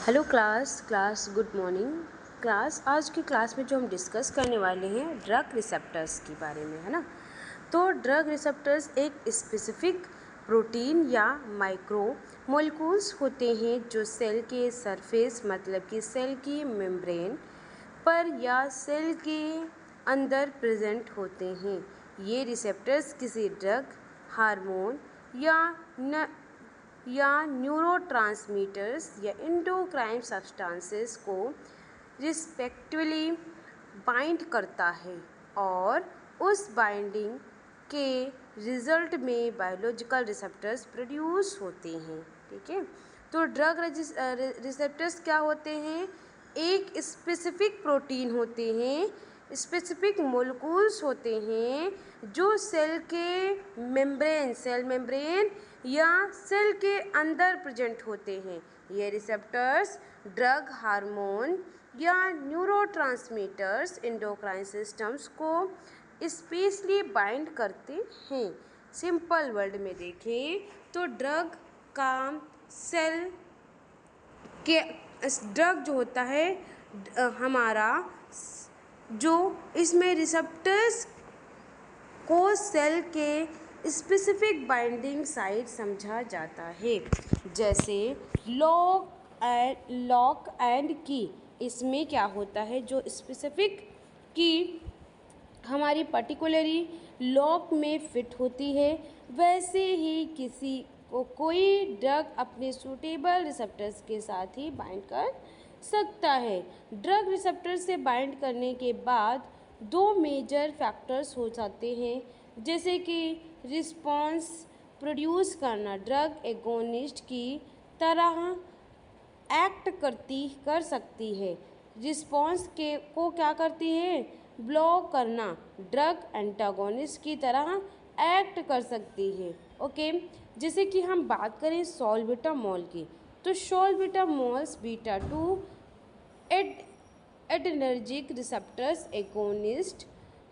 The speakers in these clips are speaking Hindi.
Hello class good morning class. आज की क्लास में जो हम डिस्कस करने वाले हैं ड्रग रिसेप्टर्स के बारे में, है ना। तो ड्रग रिसेप्टर्स एक स्पेसिफिक प्रोटीन या माइक्रो मोलिक्यूल्स होते हैं जो सेल के सरफेस मतलब कि सेल की मेम्ब्रेन पर या सेल के अंदर प्रेजेंट होते हैं। ये रिसेप्टर्स किसी ड्रग, हार्मोन या न्यूरोट्रांसमीटर्स या एंडोक्राइन सब्सटेंसेस को रिस्पेक्टिवली बाइंड करता है और उस बाइंडिंग के रिजल्ट में बायोलॉजिकल रिसेप्टर्स प्रोड्यूस होते हैं। ठीक है, तो ड्रग रिसेप्टर्स क्या होते हैं? एक स्पेसिफिक प्रोटीन होते हैं, स्पेसिफिक मोलिक्यूल्स होते हैं जो सेल मेम्ब्रेन या सेल के अंदर प्रेजेंट होते हैं। ये रिसेप्टर्स ड्रग, हार्मोन या न्यूरोट्रांसमीटर्स, एंडोक्राइन सिस्टम्स को स्पेशली बाइंड करते हैं। सिंपल वर्ड में देखें तो ड्रग का सेल के ड्रग जो होता है हमारा, जो इसमें रिसेप्टर्स को सेल के स्पेसिफिक बाइंडिंग साइट समझा जाता है, जैसे लॉक एंड की। इसमें क्या होता है, जो स्पेसिफिक की हमारी पर्टिकुलरली लॉक में फिट होती है, वैसे ही किसी को कोई ड्रग अपने सूटेबल रिसेप्टर्स के साथ ही बाइंड कर सकता है। ड्रग रिसेप्टर से बाइंड करने के बाद दो मेजर फैक्टर्स हो जाते हैं, जैसे कि रिस्पॉन्स प्रोड्यूस करना। ड्रग एगोनिस्ट की तरह एक्ट कर सकती है, रिस्पॉन्स को क्या करती है, ब्लॉक करना। ड्रग एंटागोनिस्ट की तरह एक्ट कर सकती है। ओके, जैसे कि हम बात करें सॉल्बिटामोल की, तो salbutamols beta 2 adrenergic receptors agonist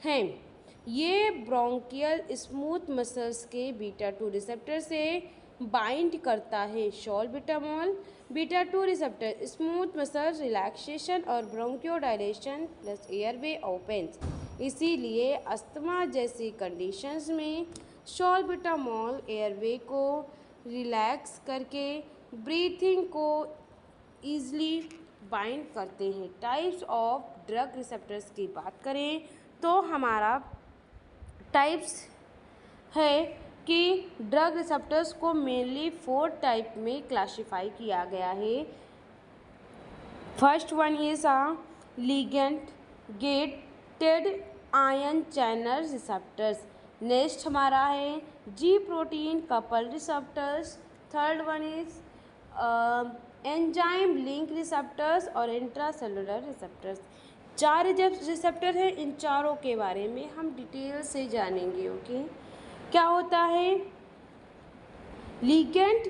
हैं। ये ब्रोंकियल स्मूथ मसल्स के बीटा 2 रिसेप्टर से बाइंड करता है। Salbutamol beta 2 receptor smooth muscles relaxation और ब्रोंकियोडायलेशन प्लस एयरवे ओपन्स। इसीलिए अस्थमा जैसी कंडीशंस में सॉल्बिटामोल एयरवे को रिलैक्स करके ब्रीथिंग को ईजली बाइंड करते हैं। टाइप्स ऑफ ड्रग रिसेप्टर्स की बात करें तो हमारा टाइप्स है कि ड्रग रिसेप्टर्स को मेनली 4 टाइप में क्लासिफाई किया गया है। First one is ligand gated ion channel receptors. Next हमारा है जी protein couple receptors. Third one is enzyme link receptors और इंट्रासेलुलर रिसेप्टर्स। 4 रिसेप्टर हैं, इन चारों के बारे में हम डिटेल से जानेंगे। ओके, क्या होता है ligand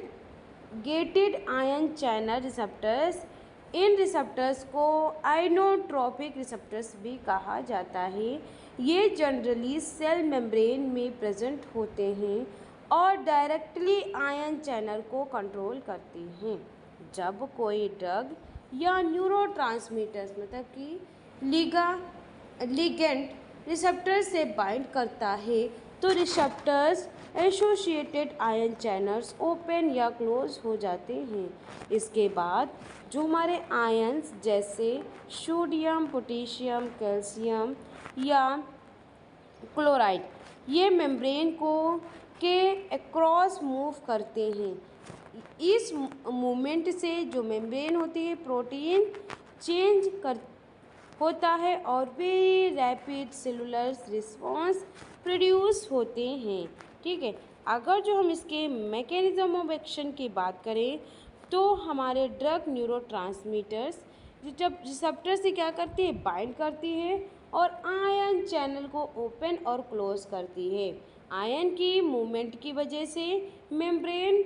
gated ion channel receptors? इन रिसेप्टर्स को आइनोट्रोपिक रिसेप्टर्स भी कहा जाता है। ये जनरली सेल मेम्ब्रेन में प्रेजेंट होते हैं और डायरेक्टली आयन चैनल को कंट्रोल करते हैं। जब कोई ड्रग या न्यूरोट्रांसमीटर्स मतलब कि लिगेंड रिसेप्टर से बाइंड करता है तो receptors associated ion channels open या क्लोज हो जाते हैं। इसके बाद जो हमारे आयंस जैसे सोडियम, पोटेशियम, कैल्शियम या क्लोराइड, ये मेम्ब्रेन को के अक्रॉस मूव करते हैं। इस मूवमेंट से जो मेम्ब्रेन होती है प्रोटीन चेंज कर होता है और very rapid cellular response produce होते हैं। ठीक है, अगर जो हम इसके मैकेनिज्म ऑफ एक्शन की बात करें तो हमारे ड्रग न्यूरोट्रांसमीटर्स जब रिसेप्टर से क्या करती है, बाइंड करती है और आयन चैनल को ओपन और क्लोज करती है। आयन की मूवमेंट की वजह से मेम्ब्रेन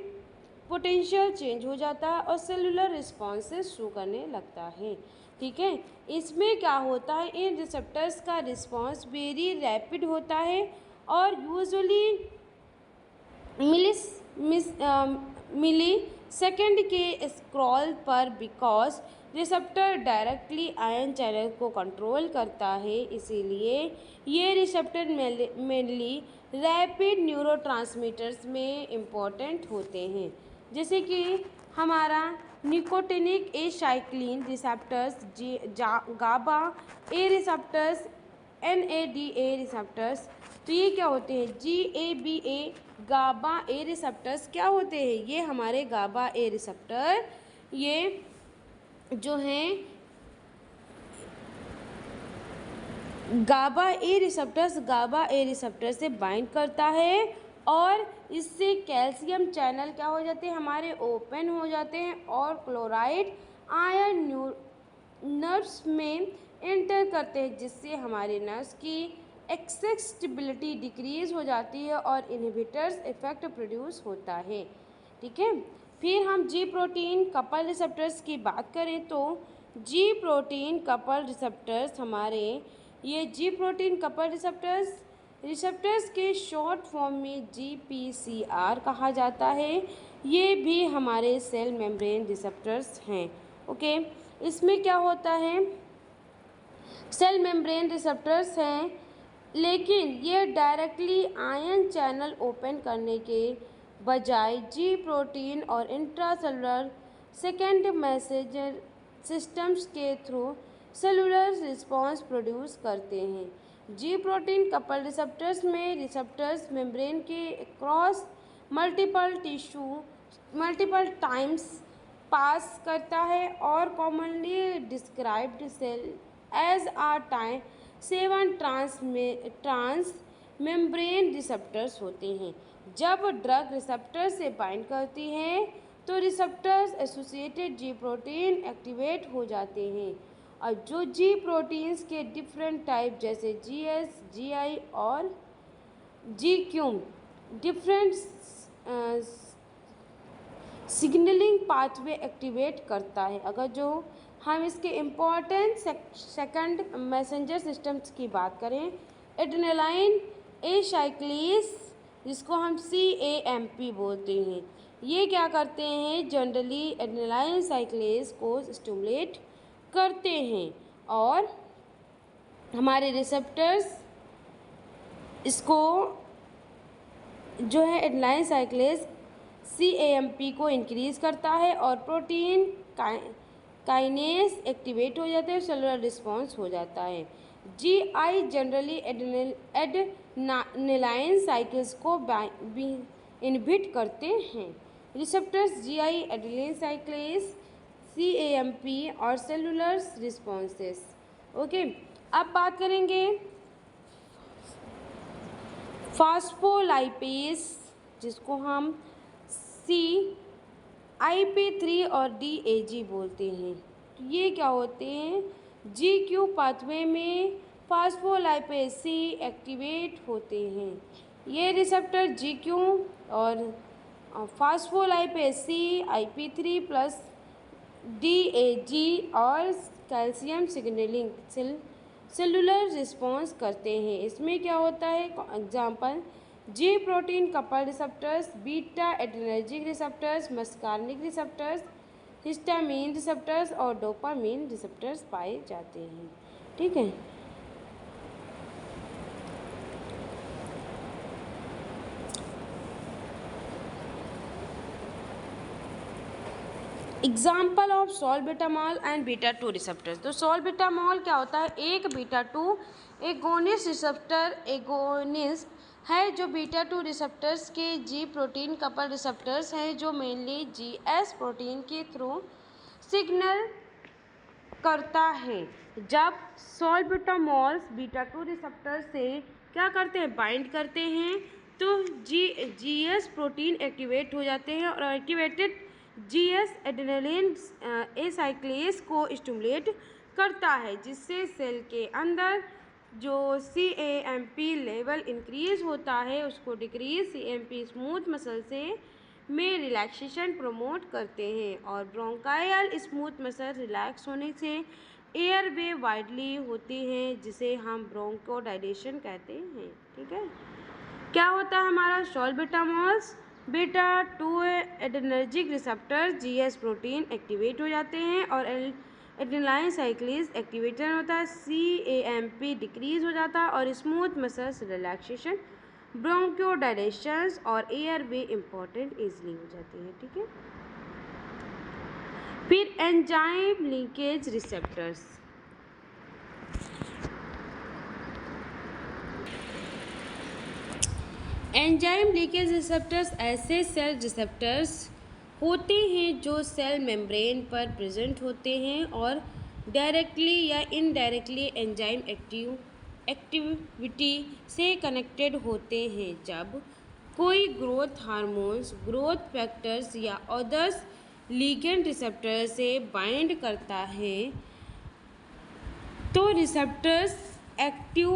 पोटेंशियल चेंज हो जाता है और सेलुलर रिस्पॉन्सेस शो करने लगता है। ठीक है, इसमें क्या होता है, इन रिसेप्टर्स का रिस्पॉन्स वेरी रैपिड होता है और यूजुअली मिली सेकंड के स्क्रॉल पर because receptor directly ion channel को कंट्रोल करता है, इसीलिए ये रिसेप्टर मेनली रैपिड न्यूरोट्रांसमीटर्स में इम्पॉर्टेंट होते हैं, जैसे कि हमारा nicotinic acetylcholine receptors, GABA A receptors, NADA receptors. तो ये क्या होते हैं? GABA गाबा ए रिसेप्टर्स क्या होते हैं? ये हमारे गाबा ए रिसेप्टर ये जो हैं गाबा ए रिसेप्टर से बाइंड करता है और इससे कैल्शियम चैनल क्या हो जाते हैं? हमारे ओपन हो जाते हैं और क्लोराइड आयन नर्व्स में एंटर करते हैं, जिससे हमारे नर्व्स की एक्सेसिबिलिटी डिक्रीज हो जाती है और इनहिबिटर्स इफेक्ट प्रोड्यूस होता है। ठीक है, फिर हम जी प्रोटीन कपल रिसेप्टर्स की बात करें तो जी प्रोटीन कपल रिसेप्टर्स हमारे ये जी प्रोटीन कपल रिसेप्टर्स के शॉर्ट फॉर्म में GPCR कहा जाता है। ये भी हमारे सेल मेम्ब्रेन रिसेप्टर्स हैं। ओके, इसमें क्या होता है? सेल मेम्ब्रेन रिसेप्टर्स हैं, लेकिन ये डायरेक्टली आयन चैनल ओपन करने के बजाय जी प्रोटीन और इंट्रासेलुलर सेकेंड मैसेंजर सिस्टम्स के थ्रू सेलुलर रिस्पॉन्स प्रोड्यूस करते हैं। जी प्रोटीन कपल रिसेप्टर्स में रिसेप्टर्स मेम्ब्रेन के क्रॉस मल्टीपल टाइम्स पास करता है और कॉमनली डिस्क्राइब्ड सेल एज आ टाइम 7 ट्रांस मेम्ब्रेन रिसेप्टर्स होते हैं। जब ड्रग रिसेप्टर से बाइंड करती है तो रिसेप्टर्स एसोसिएटेड जी प्रोटीन एक्टिवेट हो जाते हैं और जो जी प्रोटीन्स के डिफरेंट टाइप जैसे GS, GI और GQ different signalling pathway activate करता है। अगर जो हम इसके इम्पॉर्टेंट सेकंड मैसेंजर सिस्टम्स की बात करें, एड्रेनालाइन एसाइक्लेस जिसको हम CAMP बोलते हैं, ये क्या करते हैं? जनरली एड्रेनालाइन साइक्लेस को स्टिमुलेट करते हैं और हमारे रिसेप्टर्स इसको जो है एड्रेनालाइन साइक्लेस CAMP को इंक्रीज करता है और प्रोटीन काइनेस एक्टिवेट हो जाता है, सेलुलर रिस्पॉन्स हो जाता है। GI जनरली एड्रेनालाइन साइकिल्स को इनहिबिट करते हैं। Receptors GI adrenaline cyclase CAMP और सेलुलर रिस्पॉन्सेस। ओके, अब बात करेंगे फास्फोलाइपेस जिसको हम IP3 और DAG बोलते हैं। तो ये क्या होते हैं? GQ पाथवे में फास्फोलाइपेस C एक्टिवेट होते हैं। ये रिसेप्टर GQ और फास्फोलाइपेस C IP3 प्लस DAG और कैल्शियम सिग्नलिंग सेलुलर रिस्पॉन्स करते हैं। इसमें क्या होता है? Example G protein couple receptors, beta adrenergic receptors, muscarinic receptors, histamine receptors और डोपामीन रिसेप्टर्स पाए जाते हैं। ठीक है, example of salbutamol and beta 2 receptors. तो सॉल्बिटामॉल क्या होता है? एक बीटा 2 एगोनिस्ट रिसेप्टर एगोनिस्ट है जो बीटा 2 रिसेप्टर्स के जी प्रोटीन कपल रिसेप्टर्स हैं जो मेनली GS प्रोटीन के थ्रू सिग्नल करता है। जब सॉल्बिटामॉल्स बीटा 2 रिसेप्टर से क्या करते हैं? बाइंड करते हैं तो GS प्रोटीन एक्टिवेट हो जाते हैं और एक्टिवेटेड GS एड्रेनालिन एसाइक्लेस को स्टिमुलेट करता है, जिससे सेल के अंदर जो CAMP लेवल इंक्रीज होता है उसको डिक्रीज CAMP स्मूथ मसल से में रिलैक्सेशन प्रमोट करते हैं और ब्रोंकायल स्मूथ मसल रिलैक्स होने से एयर वे वाइडली होती हैं जिसे हम ब्रोंकोडाइलेशन कहते हैं। ठीक है, क्या होता है हमारा salbutamols beta 2 adrenergic receptor GS protein activate हो जाते हैं और एड्रेनालाइन साइक्लिस एक्टिवेटर होता है, CAMP डिक्रीज हो जाता है और स्मूथ मसल्स रिलैक्सेशन, ब्रोंकोडायलेशंस और एयर वे इंपॉर्टेंट इजली हो जाती है। ठीक है, फिर enzyme linkage receptors. Enzyme leakage receptors ऐसे सेल रिसेप्टर्स होते हैं जो सेल मेम्ब्रेन पर प्रेजेंट होते हैं और डायरेक्टली या इनडायरेक्टली एंजाइम एक्टिविटी से कनेक्टेड होते हैं। जब कोई ग्रोथ हार्मोन्स, ग्रोथ फैक्टर्स या अदर्स लिगेंड रिसेप्टर से बाइंड करता है तो रिसेप्टर्स एक्टिव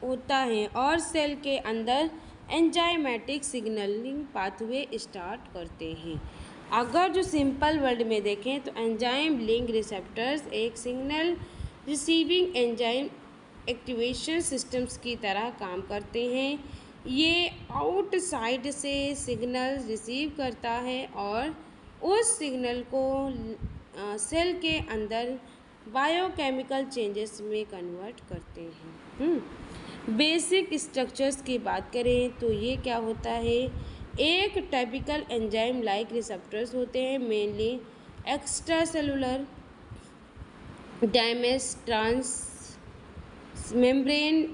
होता है और सेल के अंदर एंजाइमेटिक सिग्नलिंग पाथवे स्टार्ट करते हैं। अगर जो सिंपल वर्ड में देखें तो एंजाइम लिंक रिसेप्टर्स एक signal receiving enzyme activation systems की तरह काम करते हैं। ये आउटसाइड से सिग्नल रिसीव करता है और उस सिग्नल को सेल के अंदर बायोकेमिकल चेंजेस में कन्वर्ट करते हैं। बेसिक स्ट्रक्चर्स की बात करें तो ये क्या होता है, एक टाइपिकल एंजाइम लाइक रिसेप्टर्स होते हैं, mainly extra cellular damage trans membrane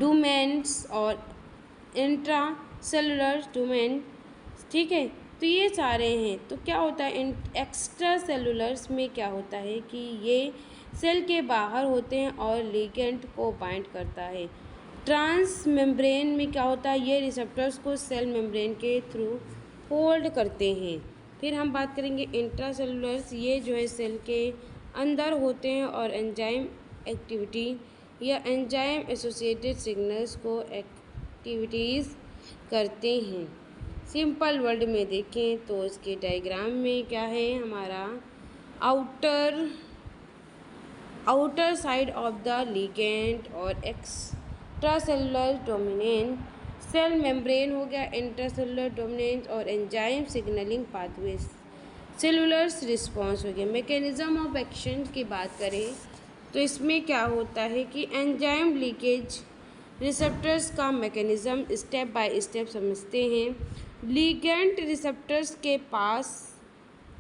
domains और इंट्रा सेलुलर डोमेन। ठीक है, तो ये सारे हैं। तो क्या होता है एक्स्ट्रा सेलुलर्स में क्या होता है कि ये सेल के बाहर होते हैं और लिगेंड को बाइंड करता है। ट्रांस मेम्ब्रेन में क्या होता है, ये रिसेप्टर्स को सेल मेम्ब्रेन के थ्रू होल्ड करते हैं। फिर हम बात करेंगे इंट्रा सेलुलर्स, ये जो है सेल के अंदर होते हैं और एंजाइम एक्टिविटी या एंजाइम एसोसिएटेड सिग्नल्स को एक्टिविटीज़ करते हैं। सिंपल वर्ड में देखें तो इसके डायग्राम में क्या है, हमारा outer side of the ligand और extracellular dominant, cell membrane हो गया, इंटरसेलुलर डोमिनेंस और enzyme signalling pathways, cellular response हो गया। मैकेनिज्म ऑफ एक्शन की बात करें तो इसमें क्या होता है कि एंजाइम लीकेज रिसेप्टर्स का मैकेनिज्म स्टेप बाय स्टेप समझते हैं। लिगेंड रिसेप्टर्स के पास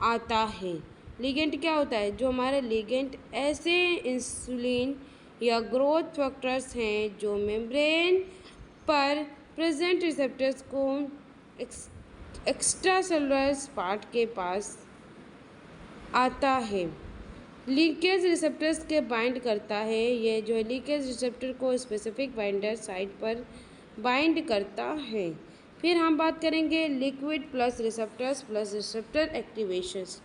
आता है। लिगेंड क्या होता है, जो हमारे लिगेंड ऐसे इंसुलिन या ग्रोथ फैक्टर्स हैं जो मेम्ब्रेन पर प्रेजेंट रिसेप्टर्स को एक्स्ट्रा सेलुलर पार्ट के पास आता है। लीकेज रिसेप्टर्स के बाइंड करता है, ये जो है लीकेज रिसेप्टर को स्पेसिफिक बाइंडर साइट पर बाइंड करता है। फिर हम बात करेंगे लिक्विड प्लस रिसेप्टर एक्टिवेशंस।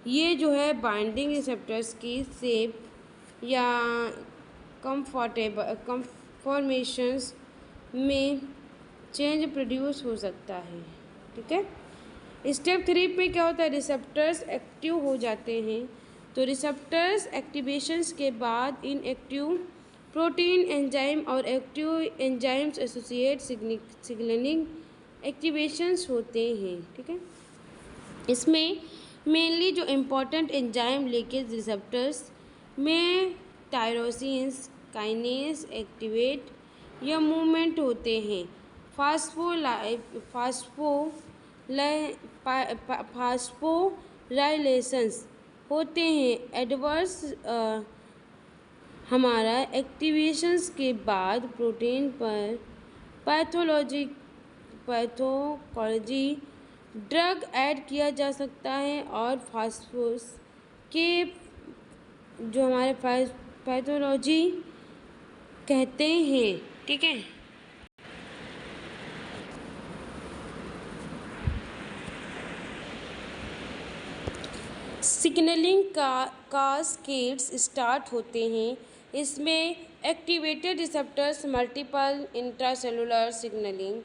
ये जो है बाइंडिंग रिसेप्टर्स की शेप या कन्फॉर्मेशंस में चेंज प्रोड्यूस हो सकता है। ठीक है, स्टेप 3 पे क्या होता है, रिसेप्टर्स एक्टिव हो जाते हैं। तो रिसेप्टर्स एक्टिवेशंस के बाद इनएक्टिव प्रोटीन एंजाइम और एक्टिव एंजाइम्स एसोसिएट सिग्नलिंग एक्टिवेशंस होते हैं। ठीक है, इसमें मेनली जो इम्पोर्टेंट एंजाइम लीकेज रिसेप्टर्स में टायरोसिन्स काइनेज एक्टिवेट या मूवमेंट होते हैं। फास्फोराइलेशंस होते हैं। एडवर्स हमारा एक्टिवेशंस के बाद प्रोटीन पर पैथोलॉजी ड्रग ऐड किया जा सकता है और फास्फोरस के जो हमारे पैथोलॉजी कहते हैं। ठीक है, सिग्नलिंग कास्केड्स स्टार्ट होते हैं। इसमें activated receptors multiple intracellular signalling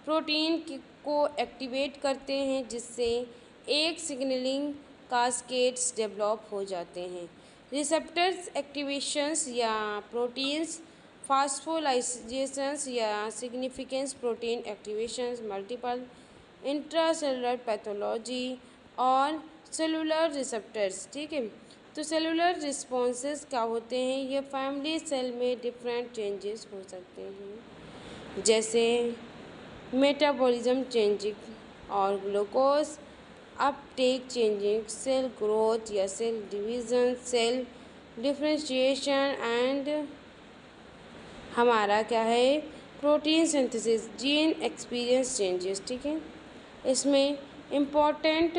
protein को एक्टिवेट करते हैं, जिससे एक सिग्नलिंग कास्केड्स डेवलप हो जाते हैं। रिसेप्टर्स एक्टिवेशंस या प्रोटीन्स फास्फोलाइजेशंस या significance protein activations, multiple intracellular pathology और सेलुलर रिसेप्टर्स। ठीक है, तो सेलुलर रिस्पॉन्सेस क्या होते हैं? ये फैमिली सेल में डिफरेंट चेंजेस हो सकते हैं, जैसे मेटाबॉलिज्म चेंजिंग और glucose uptake changing, cell growth या cell division, cell differentiation and हमारा क्या है, protein synthesis, gene experience changes. ठीक है, इसमें इम्पॉर्टेंट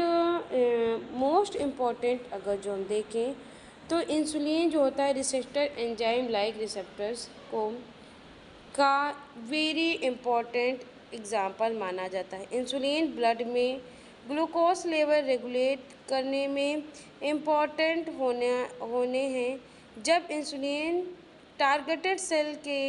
मोस्ट इम्पॉर्टेंट अगर जो हम देखें तो इंसुलिन जो होता है रिसेप्टर एंजाइम लाइक रिसेप्टर्स को का वेरी इम्पॉर्टेंट एग्जाम्पल माना जाता है। इंसुलिन ब्लड में ग्लूकोज लेवल रेगुलेट करने में इम्पॉर्टेंट होने हैं। जब इंसुलिन टारगेटेड सेल के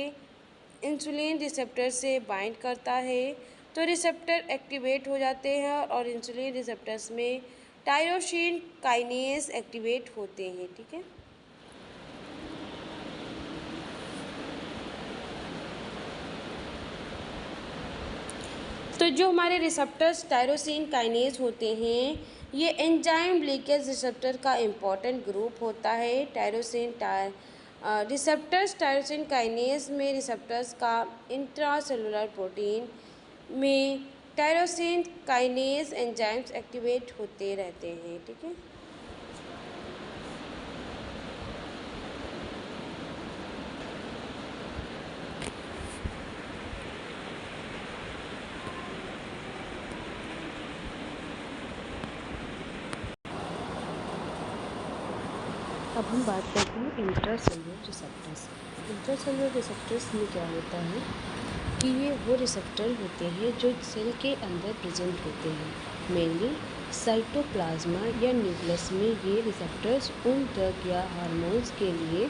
इंसुलिन रिसेप्टर से बाइंड करता है तो रिसेप्टर एक्टिवेट हो जाते हैं और इंसुलिन रिसेप्टर्स में टायरोसिन काइनेज एक्टिवेट होते हैं। ठीक है, तो जो हमारे रिसेप्टर्स टायरोसिन काइनेज होते हैं ये एंजाइम लीकेज रिसेप्टर का इम्पॉर्टेंट ग्रुप होता है। रिसेप्टर्स टायरोसिन काइनेज में रिसेप्टर्स का इंट्रासेलुलर प्रोटीन में टायरोसिन काइनेज एंजाइम्स एक्टिवेट होते रहते हैं। ठीक है, अब हम बात करते हैं इंट्रासेलुलर रिसेप्टर्स। इंट्रासेलुलर रिसेप्टर्स में क्या होता है कि ये वो रिसेप्टर होते हैं जो सेल के अंदर प्रेजेंट होते हैं। मेनली साइटोप्लाज्मा या न्यूक्लियस में ये रिसेप्टर्स उन ड्रग या हार्मोन्स के लिए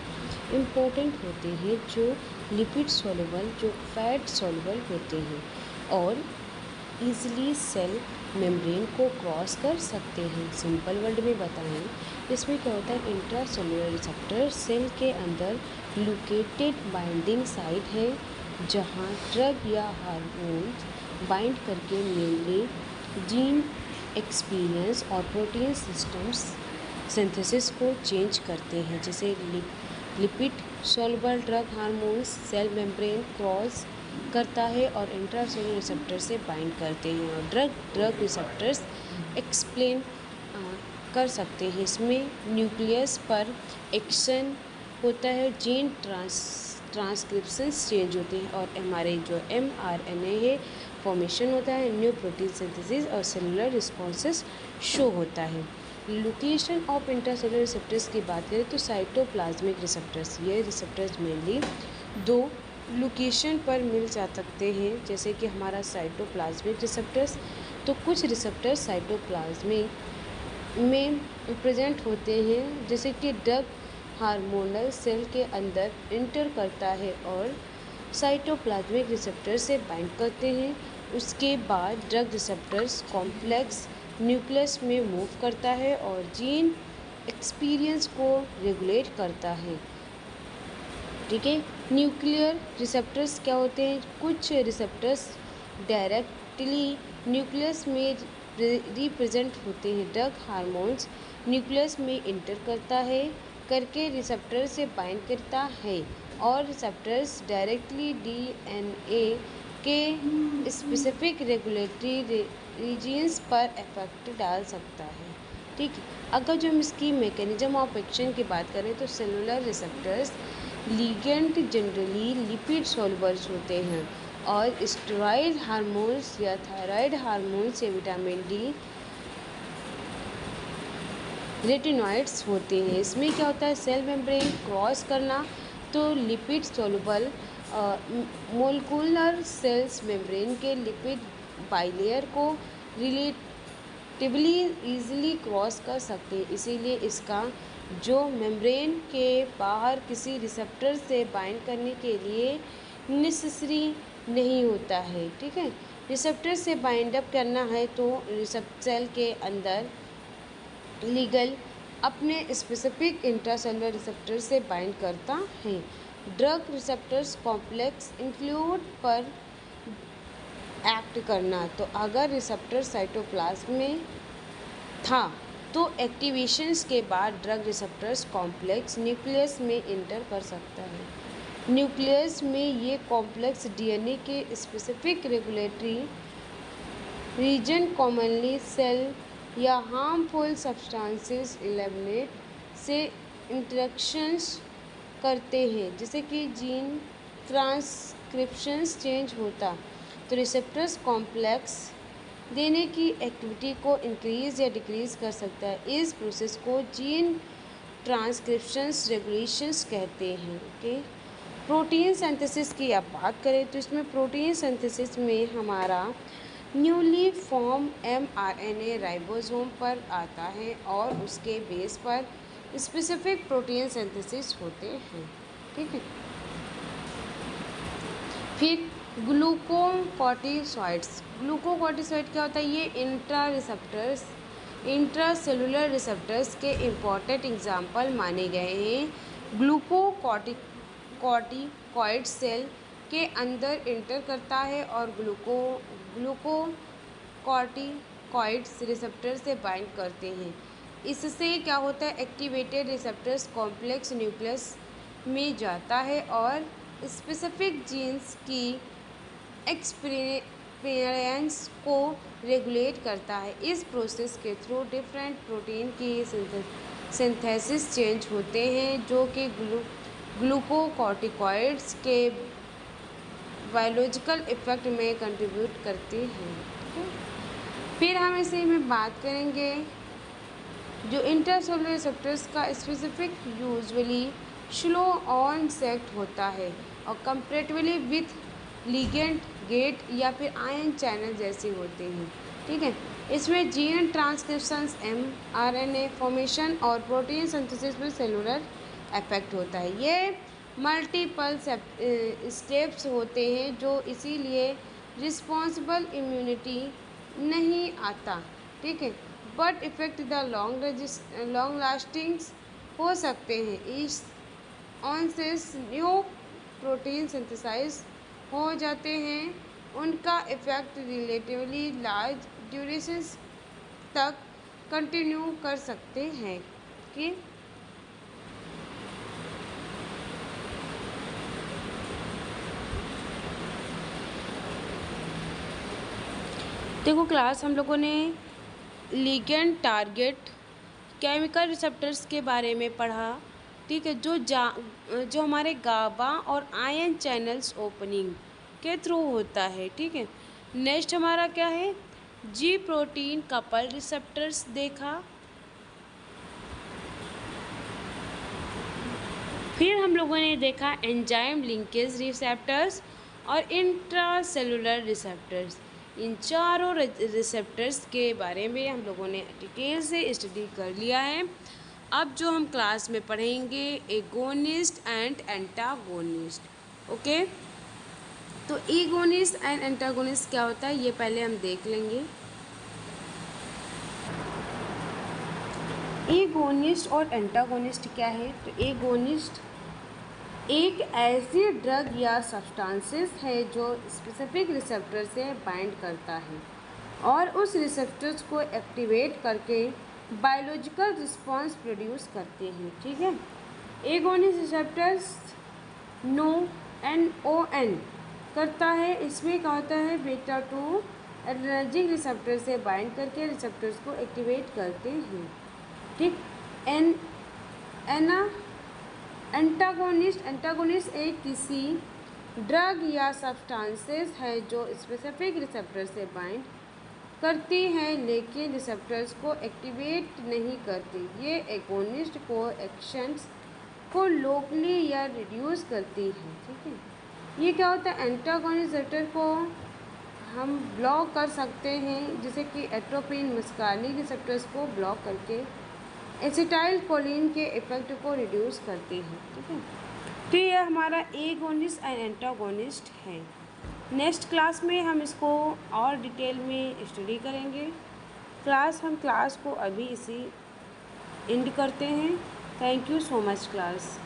इम्पोर्टेंट होते हैं जो लिपिड सॉल्युबल, जो फैट सॉल्युबल होते हैं और ईजिली सेल मेम्ब्रेन को क्रॉस कर सकते हैं। सिंपल वर्ड में बताएं, इसमें क्या होता है, इंट्रासेलुलर रिसेप्टर सेल के अंदर लोकेटेड बाइंडिंग साइट है जहां ड्रग या हार्मोन्स बाइंड करके मेनली जीन एक्सपीरियंस और प्रोटीन सिस्टम्स सिंथेसिस को चेंज करते हैं। जैसे lipid soluble drug hormones cell membrane cross करता है और इंट्रासेलुलर रिसेप्टर से बाइंड करते हैं और ड्रग रिसेप्टर्स एक्सप्लेन कर सकते हैं। इसमें न्यूक्लियस पर एक्शन होता है, जीन ट्रांसक्रिप्शंस चेंज होते हैं और हमारे जो mRNA है फॉर्मेशन होता है, न्यू प्रोटीन सिंथेसिस और सेलुलर रिस्पॉन्सेस शो होता है। लोकेशन ऑफ इंट्रासेलुलर रिसेप्टर्स की बात करें तो साइटोप्लाज्मिक रिसेप्टर्स, ये रिसेप्टर्स मेनली दो लोकेशन पर मिल जा सकते हैं, जैसे कि हमारा साइटोप्लाज्मिक रिसेप्टर्स, तो कुछ रिसेप्टर्स साइटोप्लाज्मिक में प्रेजेंट होते हैं जैसे कि ड्रग हार्मोनल सेल के अंदर इंटर करता है और साइटोप्लाज्मिक रिसेप्टर से बाइंड करते हैं। उसके बाद ड्रग रिसेप्टर्स कॉम्प्लेक्स न्यूक्लियस में मूव करता है और जीन एक्सपीरियंस को रेगुलेट करता है। ठीक है, न्यूक्लियर रिसेप्टर्स क्या होते हैं, कुछ रिसेप्टर्स डायरेक्टली न्यूक्लियस में रिप्रेजेंट होते हैं। ड्रग हार्मोन्स न्यूक्लियस में इंटर करके रिसेप्टर से बाइंड करता है और रिसेप्टर्स डायरेक्टली डीएनए के स्पेसिफिक रेगुलेटरी रीजन्स पर इफेक्ट डाल सकता है। ठीक है, अगर जो हम इसकी मैकेनिज्म ऑफ एक्शन की बात करें तो cellular receptors ligand generally lipid solubles होते हैं और स्टेरॉयड हार्मोन्स या थायराइड हार्मोन्स या विटामिन डी रेटिनॉइड्स होते हैं। इसमें क्या होता है, सेल मेम्ब्रेन क्रॉस करना, तो lipid soluble molecular cells membrane के लिपिड बाइलेयर को रिलेटिवली ईजिली क्रॉस कर सकते हैं, इसीलिए इसका जो मेम्ब्रेन के बाहर किसी रिसेप्टर से बाइंड करने के लिए नेसेसरी नहीं होता है। ठीक है, रिसेप्टर से बाइंड अप करना है तो सेल के अंदर लीगल अपने स्पेसिफिक इंट्रासेलुलर रिसेप्टर से बाइंड करता है। ड्रग रिसेप्टर्स कॉम्प्लेक्स इंक्लूड पर एक्ट करना। तो अगर रिसेप्टर साइटोप्लाज्म में था तो एक्टिवेशंस के बाद ड्रग रिसेप्टर्स कॉम्प्लेक्स न्यूक्लियस में इंटर कर सकता है। न्यूक्लियस में ये कॉम्प्लेक्स डीएनए के specific regulatory region commonly cell या हार्मफुल सब्सटेंसेस एलिमिनेट से इंटरेक्शंस करते हैं, जैसे कि जीन ट्रांसक्रिप्शंस चेंज होता। तो रिसेप्टर्स कॉम्प्लेक्स देने की एक्टिविटी को इंक्रीज या डिक्रीज कर सकता है। इस प्रोसेस को जीन ट्रांसक्रिप्शंस रेगुलेशंस कहते हैं। ओके, प्रोटीन सिंथेसिस की आप बात करें तो इसमें प्रोटीन सिंथेसिस में हमारा न्यूली फॉर्म mRNA राइबोसोम पर आता है और उसके बेस पर स्पेसिफिक प्रोटीन सिंथेसिस होते हैं। ठीक है, फिर ग्लूकोकॉर्टिसॉइड्स। ग्लूकोकॉर्टिसॉइड क्या होता है? ये इंट्रासेलुलर रिसेप्टर्स के इम्पॉर्टेंट एग्जाम्पल माने गए हैं। ग्लूकोकॉर्टिकॉइड सेल के अंदर इंटर करता है और ग्लूकोकॉर्टिकॉइड्स रिसेप्टर से बाइंड करते हैं। इससे क्या होता है? एक्टिवेटेड रिसेप्टर्स कॉम्प्लेक्स न्यूक्लियस में जाता है और स्पेसिफिक जीन्स की एक्सपीरियंस को रेगुलेट करता है। इस प्रोसेस के थ्रू डिफरेंट प्रोटीन की सिंथेसिस चेंज होते हैं जो कि ग्लूकोकॉर्टिकॉइड्स के बायोलॉजिकल इफेक्ट में कंट्रीब्यूट करते हैं। फिर हम इसी में बात करेंगे जो इंट्रासेलुलर रिसेप्टर्स का स्पेसिफिक यूजुअली स्लो ऑनसेट होता है और कंपैरेटिवली विथ लिगेंड गेट या फिर आयन चैनल जैसे होते हैं। ठीक है, इसमें जीन ट्रांसक्रिप्शंस mRNA फॉर्मेशन और प्रोटीन सिंथेसिस में सेलुलर इफेक्ट होता है। ये मल्टीपल स्टेप्स होते हैं जो इसीलिए रिस्पॉन्सिबल इम्यूनिटी नहीं आता। ठीक है, बट इफेक्ट द लॉन्ग लास्टिंग्स हो सकते हैं। इस ऑनसेस न्यू प्रोटीन सिंथेसाइज हो जाते हैं, उनका इफेक्ट रिलेटिवली लार्ज ड्यूरेशंस तक कंटिन्यू कर सकते हैं। कि देखो क्लास हम लोगों ने लिगेंड टारगेट केमिकल रिसेप्टर्स के बारे में पढ़ा। ठीक है, जो हमारे गाबा और आयन चैनल्स ओपनिंग के थ्रू होता है। ठीक है, नेक्स्ट हमारा क्या है? जी प्रोटीन कपल रिसेप्टर्स देखा। फिर हम लोगों ने देखा एंजाइम लिंकेज रिसेप्टर्स और इंट्रासेलुलर रिसेप्टर्स। इन चारों रिसेप्टर्स के बारे में हम लोगों ने डिटेल से स्टडी कर लिया है। अब जो हम क्लास में पढ़ेंगे एगोनिस्ट एंड एंटागोनिस्ट। ओके, तो एगोनिस्ट एंड एंटागोनिस्ट क्या होता है ये पहले हम देख लेंगे। एगोनिस्ट और एंटागोनिस्ट क्या है? तो एगोनिस्ट एक ऐसी ड्रग या सब्सटेंसेस है जो स्पेसिफिक रिसेप्टर से बाइंड करता है और उस रिसेप्टर्स को एक्टिवेट करके बायोलॉजिकल रिस्पॉन्स प्रोड्यूस करते हैं। ठीक है, एगोनिस्ट रिसेप्टर्स NON करता है। इसमें क्या होता है? बीटा 2 एड्रेनर्जिक रिसेप्टर से बाइंड करके रिसेप्टर्स को एक्टिवेट करते हैं। ठीक, एंटागोनिस्ट एक किसी ड्रग या सब्सटेंसेस है जो स्पेसिफिक रिसेप्टर से बाइंड करती हैं लेकिन रिसेप्टर्स को एक्टिवेट नहीं करती। ये एगोनिस्ट को एक्शंस को लोकली या रिड्यूस करती है। ठीक है, ये क्या होता है? एंटागोनिस्ट रिसेप्टर को हम ब्लॉक कर सकते हैं, जैसे कि एट्रोपिन मस्कार्निक रिसेप्टर्स को ब्लॉक करके एसिटाइल कोलिन के इफेक्ट को रिड्यूस करती है। ठीक है, तो ये हमारा एगोनिस्ट एंड एंटागोनिस्ट है। नेक्स्ट क्लास में हम इसको और डिटेल में स्टडी करेंगे। हम क्लास को अभी इसी एंड करते हैं। Thank you so much class.